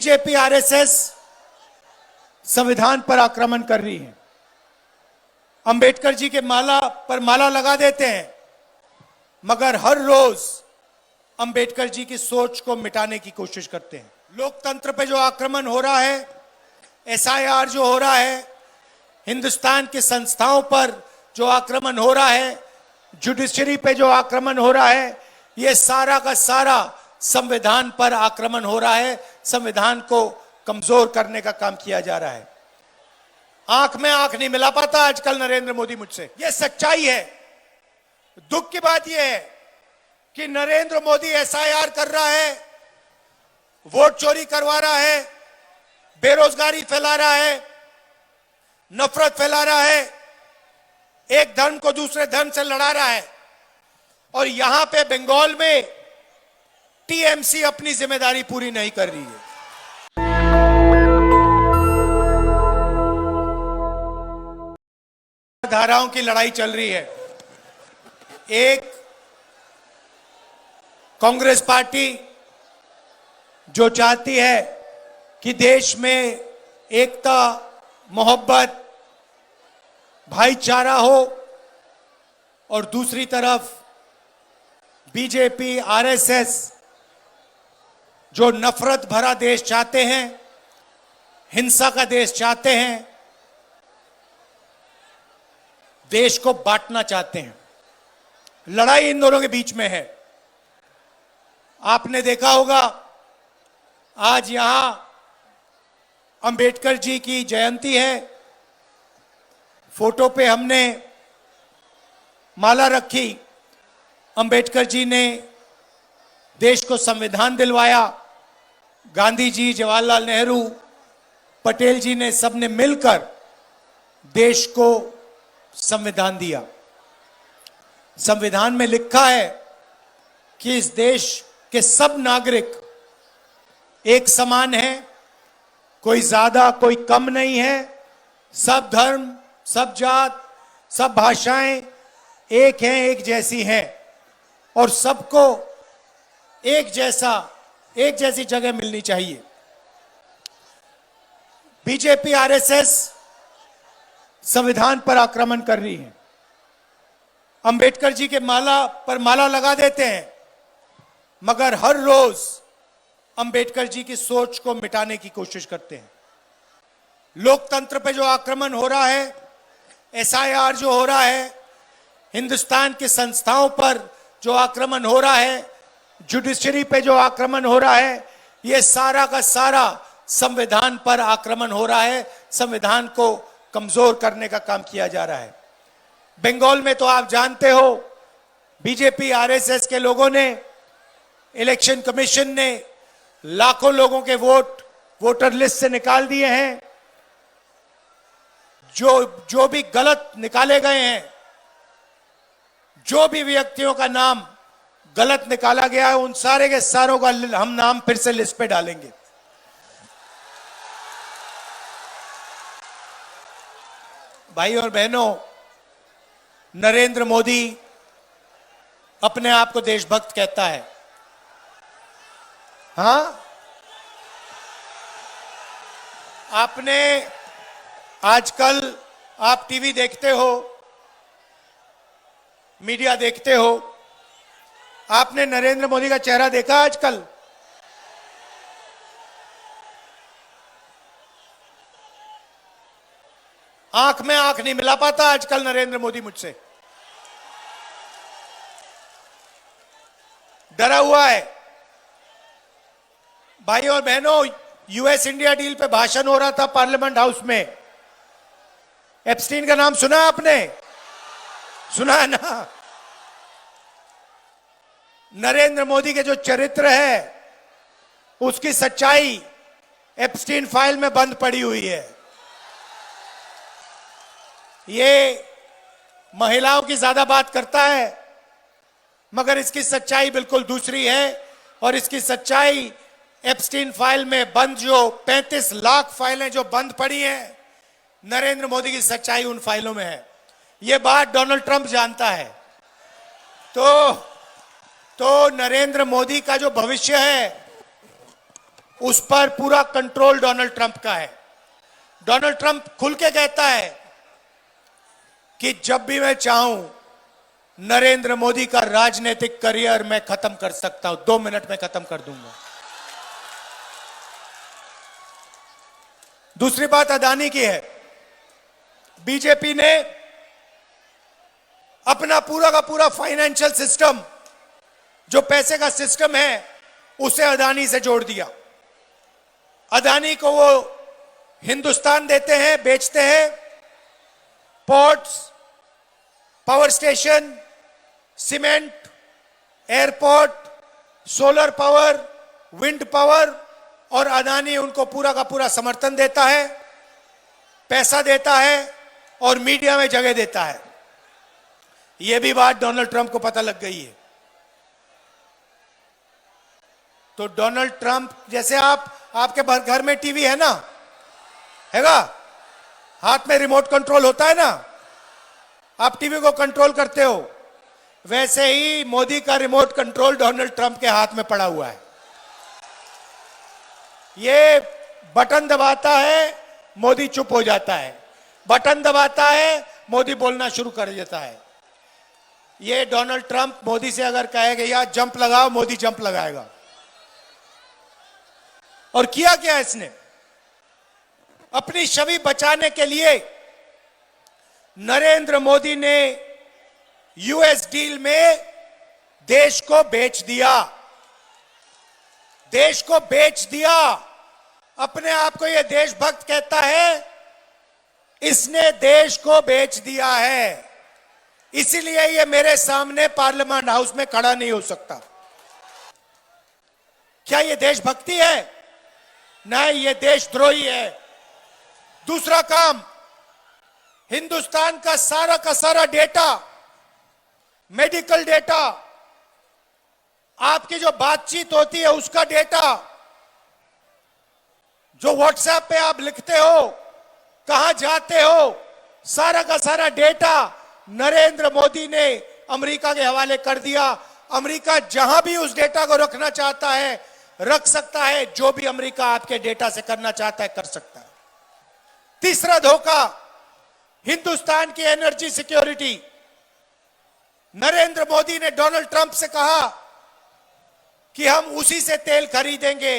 BJP RSS संविधान पर आक्रमण कर रही है। अंबेडकर जी के माला पर माला लगा देते हैं, मगर हर रोज अंबेडकर जी की सोच को मिटाने की कोशिश करते हैं। लोकतंत्र पे जो आक्रमण हो रहा है, एसआईआर जो हो रहा है, हिंदुस्तान की संस्थाओं पर जो आक्रमण हो रहा है, जुडिशरी पे जो आक्रमण हो रहा है, ये सारा का सारा संविधान पर आक्रमण हो रहा है। संविधान को कमजोर करने का काम किया जा रहा है। आंख में आंख नहीं मिला पाता आजकल नरेंद्र मोदी मुझसे, ये सच्चाई है। दुख की बात यह है कि नरेंद्र मोदी एसआईआर कर रहा है, वोट चोरी करवा रहा है, बेरोजगारी फैला रहा है, नफरत फैला रहा है, एक धर्म को दूसरे धर्म से लड़ा रहा है, और यहां पे बंगाल में टीएमसी अपनी जिम्मेदारी पूरी नहीं कर रही है। धाराओं की लड़ाई चल रही है। एक कांग्रेस पार्टी जो चाहती है कि देश में एकता, मोहब्बत, भाईचारा हो, और दूसरी तरफ बीजेपी, आरएसएस जो नफरत भरा देश चाहते हैं, हिंसा का देश चाहते हैं, देश को बांटना चाहते हैं। लड़ाई इन दोनों के बीच में है। आपने देखा होगा आज यहां अंबेडकर जी की जयंती है, फोटो पे हमने माला रखी। अंबेडकर जी ने देश को संविधान दिलवाया, गांधी जी, जवाहरलाल नेहरू, पटेल जी ने सबने मिलकर देश को संविधान दिया। संविधान में लिखा है कि इस देश के सब नागरिक एक समान हैं, कोई ज्यादा कोई कम नहीं है। सब धर्म, सब जात, सब भाषाएं एक हैं, एक जैसी हैं, और सबको एक जैसी जगह मिलनी चाहिए। बीजेपी, आरएसएस संविधान पर आक्रमण कर रही है। अंबेडकर जी के माला पर माला लगा देते हैं, मगर हर रोज अंबेडकर जी की सोच को मिटाने की कोशिश करते हैं। लोकतंत्र पे जो आक्रमण हो रहा है, एसआईआर जो हो रहा है, हिंदुस्तान की संस्थाओं पर जो आक्रमण हो रहा है, जुडिशरी पे जो आक्रमण हो रहा है, ये सारा का सारा संविधान पर आक्रमण हो रहा है। संविधान को कमजोर करने का काम किया जा रहा है। बंगाल में तो आप जानते हो, बीजेपी, आरएसएस के लोगों ने, इलेक्शन कमीशन ने लाखों लोगों के वोटर लिस्ट से निकाल दिए हैं। जो भी गलत निकाले गए हैं, जो भी व्यक्तियों का नाम गलत निकाला गया है, उन सारे के सारों का हम नाम फिर से लिस्ट पे डालेंगे। भाई और बहनों, नरेंद्र मोदी अपने आप को देशभक्त कहता है। हां, आपने आजकल आप टीवी देखते हो, मीडिया देखते हो, आपने नरेंद्र मोदी का चेहरा देखा आजकल? आंख में आंख नहीं मिला पाता आजकल नरेंद्र मोदी मुझसे, डरा हुआ है। भाई और बहनों, यूएस इंडिया डील पे भाषण हो रहा था पार्लियामेंट हाउस में। एप्स्टीन का नाम सुना आपने? सुना है ना? नरेंद्र मोदी के जो चरित्र है, उसकी सच्चाई एप्स्टीन फाइल में बंद पड़ी हुई है। ये महिलाओं की ज्यादा बात करता है, मगर इसकी सच्चाई बिल्कुल दूसरी है। और इसकी सच्चाई एप्स्टीन फाइल में बंद जो 35 लाख फाइलें जो बंद पड़ी हैं, नरेंद्र मोदी की सच्चाई उन फाइलों में है। ये बात डोनाल्ड ट्रंप जानता है। तो नरेंद्र मोदी का जो भविष्य है, उस पर पूरा कंट्रोल डोनाल्ड ट्रंप का है। डोनाल्ड ट्रंप खुल के कहता है कि जब भी मैं चाहूं नरेंद्र मोदी का राजनीतिक करियर मैं खत्म कर सकता हूं, 2 मिनट में खत्म कर दूंगा। दूसरी बात अदानी की है। बीजेपी ने अपना पूरा का पूरा फाइनेंशियल सिस्टम, जो पैसे का सिस्टम है, उसे अदानी से जोड़ दिया। अदानी को वो हिंदुस्तान देते हैं, बेचते हैं, ports, power station, cement, airport, solar power, wind power, और अदानी उनको पूरा का पूरा समर्थन देता है, पैसा देता है और मीडिया में जगह देता है। यह भी बात डोनाल्ड ट्रंप को पता लग गई है। तो डोनाल्ड ट्रंप, जैसे आपके घर में टीवी है ना, हैगा, हाथ में रिमोट कंट्रोल होता है ना, आप टीवी को कंट्रोल करते हो, वैसे ही मोदी का रिमोट कंट्रोल डोनाल्ड ट्रंप के हाथ में पड़ा हुआ है। ये बटन दबाता है, मोदी चुप हो जाता है, बटन दबाता है, मोदी बोलना शुरू कर देता है। ये डोनाल्ड ट्रंप मोदी से अगर कहेगा या जंप लगाओ, मोदी जंप लगाएगा। और किया क्या इसने? अपनी छवि बचाने के लिए नरेंद्र मोदी ने यूएस डील में देश को बेच दिया, देश को बेच दिया। अपने आप को यह देशभक्त कहता है, इसने देश को बेच दिया है, इसीलिए ये मेरे सामने पार्लियामेंट हाउस में खड़ा नहीं हो सकता। क्या यह देशभक्ति है? नहीं, यह देशद्रोही है। दूसरा काम, हिंदुस्तान का सारा डेटा, मेडिकल डेटा, आपकी जो बातचीत होती है उसका डेटा, जो व्हाट्सएप पे आप लिखते हो, कहां जाते हो, सारा का सारा डेटा नरेंद्र मोदी ने अमेरिका के हवाले कर दिया। अमेरिका जहां भी उस डेटा को रखना चाहता है रख सकता है, जो भी अमेरिका आपके डेटा से करना चाहता है कर सकता है। तीसरा धोखा, हिंदुस्तान की एनर्जी सिक्योरिटी। नरेंद्र मोदी ने डोनाल्ड ट्रंप से कहा कि हम उसी से तेल खरीदेंगे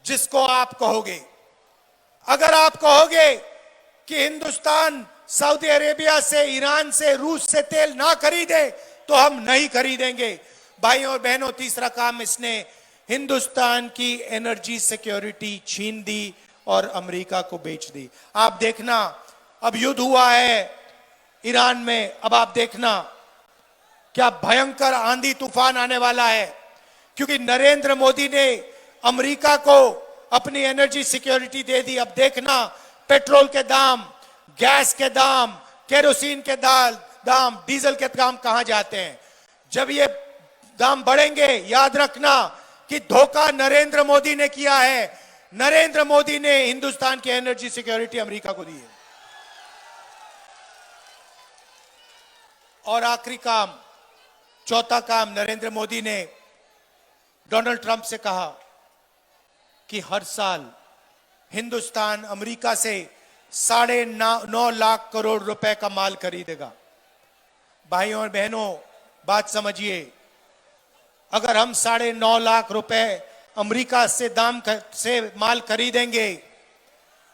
जिसको आप कहोगे। अगर आप कहोगे कि हिंदुस्तान सऊदी अरेबिया से, ईरान से, रूस से तेल ना खरीदे तो हम नहीं खरीदेंगे। भाइयों और बहनों, तीसरा काम, इसने हिंदुस्तान की एनर्जी सिक्योरिटी छीन दी और अमेरिका को बेच दी। आप देखना, अब युद्ध हुआ है ईरान में, अब आप देखना क्या भयंकर आंधी तूफान आने वाला है, क्योंकि नरेंद्र मोदी ने अमेरिका को अपनी एनर्जी सिक्योरिटी दे दी। अब देखना पेट्रोल के दाम, गैस के दाम, केरोसिन के दाम, डीजल के दाम कहां जाते हैं। जब ये दाम बढ़ेंगे, याद रखना कि धोखा नरेंद्र मोदी ने किया है। नरेंद्र मोदी ने हिंदुस्तान की एनर्जी सिक्योरिटी अमेरिका को दी है। और आखिरी काम, चौथा काम, नरेंद्र मोदी ने डोनाल्ड ट्रंप से कहा कि हर साल हिंदुस्तान अमेरिका से 9.5 लाख करोड़ रुपए का माल खरीदेगा। भाइयों और बहनों, बात समझिए, अगर हम 9.5 लाख रुपए अमेरिका से माल खरीदेंगे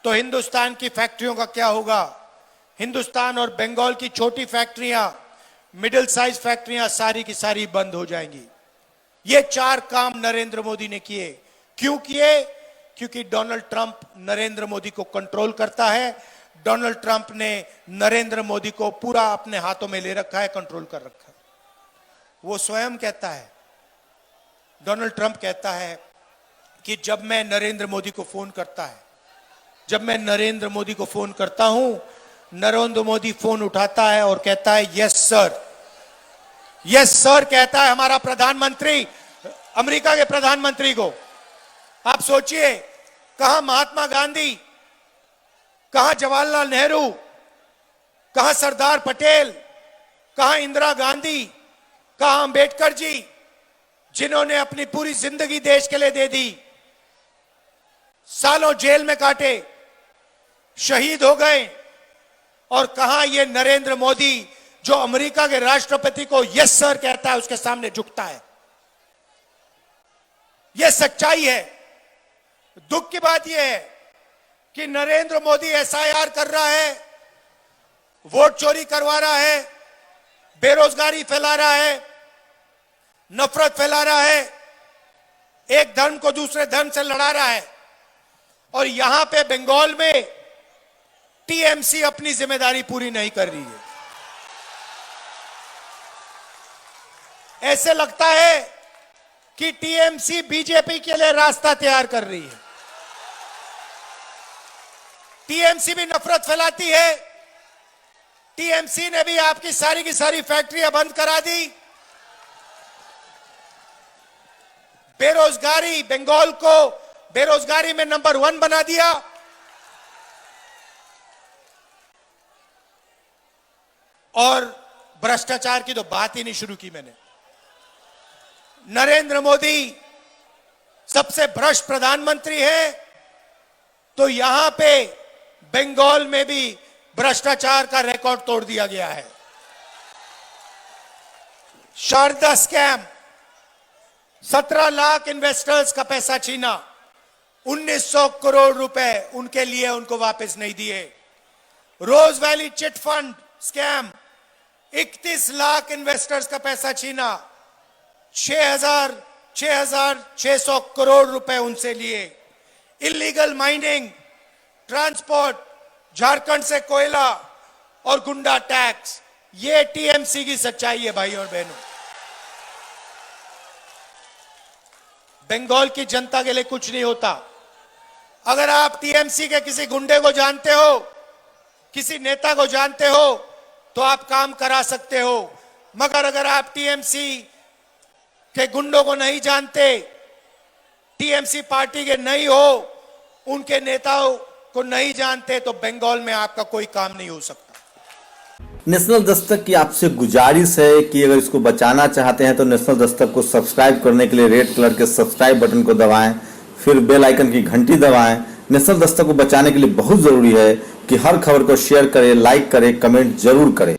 तो हिंदुस्तान की फैक्ट्रियों का क्या होगा? हिंदुस्तान और बंगाल की छोटी फैक्ट्रियां, मिडिल साइज फैक्ट्रियां सारी की सारी बंद हो जाएंगी। ये 4 काम नरेंद्र मोदी ने किए। क्यों किए? क्योंकि डोनाल्ड ट्रंप नरेंद्र मोदी को कंट्रोल करता है। डोनाल्ड ट्रंप ने नरेंद्र मोदी को पूरा अपने हाथों में ले रखा है, कंट्रोल कर रखा है। वो स्वयं कहता है, डोनाल्ड ट्रंप कहता है कि जब मैं नरेंद्र मोदी को फोन करता है, जब मैं नरेंद्र मोदी को फोन करता हूं, नरेंद्र मोदी फोन उठाता है और कहता है यस सर, यस सर कहता है हमारा प्रधानमंत्री, अमेरिका के प्रधानमंत्री को। आप सोचिए, कहां महात्मा गांधी, कहां जवाहरलाल नेहरू, कहां सरदार पटेल, कहां इंदिरा गांधी, कहां अंबेडकर जी, जिन्होंने अपनी पूरी जिंदगी देश के लिए दे दी। सालों जेल में काटे, शहीद हो गए, और कहां ये नरेंद्र मोदी जो अमेरिका के राष्ट्रपति को यस सर कहता है उसके सामने झुकता है। यह सच्चाई है। दुख की बात यह है कि नरेंद्र मोदी एसआईआर कर रहा है, वोट चोरी करवा रहा है, बेरोजगारी फैला रहा है, नफरत फैला रहा है, एक धर्म को दूसरे धर्म से लड़ा रहा है, और यहां पे बंगाल में टीएमसी अपनी जिम्मेदारी पूरी नहीं कर रही है। ऐसे लगता है कि टीएमसी बीजेपी के लिए रास्ता तैयार कर रही है। टीएमसी भी नफरत फैलाती है। टीएमसी ने भी आपकी सारी की सारी फैक्ट्रियां बंद करा दी। बेरोजगारी, बंगाल को बेरोजगारी में नंबर 1 बना दिया। और भ्रष्टाचार की तो बात ही नहीं शुरू की मैंने। नरेंद्र मोदी सबसे भ्रष्ट प्रधानमंत्री है, तो यहां पे बंगाल में भी भ्रष्टाचार का रिकॉर्ड तोड़ दिया गया है। शारदा स्कैम, 17 लाख इन्वेस्टर्स का पैसा छीना, 1900 करोड़ रुपए उनके लिए उनको वापस नहीं दिए। Rose Valley chit fund scam, 31 lakh investors का पैसा छीना, 6,600 करोड़ रुपए उनसे लिए। इलीगल माइनिंग, ट्रांसपोर्ट, झारखंड से कोयला और गुंडा टैक्स, ये टीएमसी की सच्चाई है भाई और बहनों। बंगाल की जनता के लिए कुछ नहीं होता। अगर आप टीएमसी के किसी गुंडे को जानते हो, किसी नेता को जानते हो, तो आप काम करा सकते हो। मगर अगर आप टीएमसी के गुंडों को नहीं जानते, टीएमसी पार्टी के नहीं हो, उनके नेताओं को नहीं जानते, तो बंगाल में आपका कोई काम नहीं हो सकता। नेशनल दस्तक की आपसे गुजारिश है कि अगर इसको बचाना चाहते हैं तो नेशनल दस्तक को सब्सक्राइब करने के लिए रेड कलर के सब्सक्राइब बटन को दबाएं, फिर बेल आइकन की घंटी दबाएं। नेशनल दस्तक को बचाने के लिए बहुत जरूरी है कि हर खबर को शेयर करें, लाइक करें, कमेंट जरूर करें।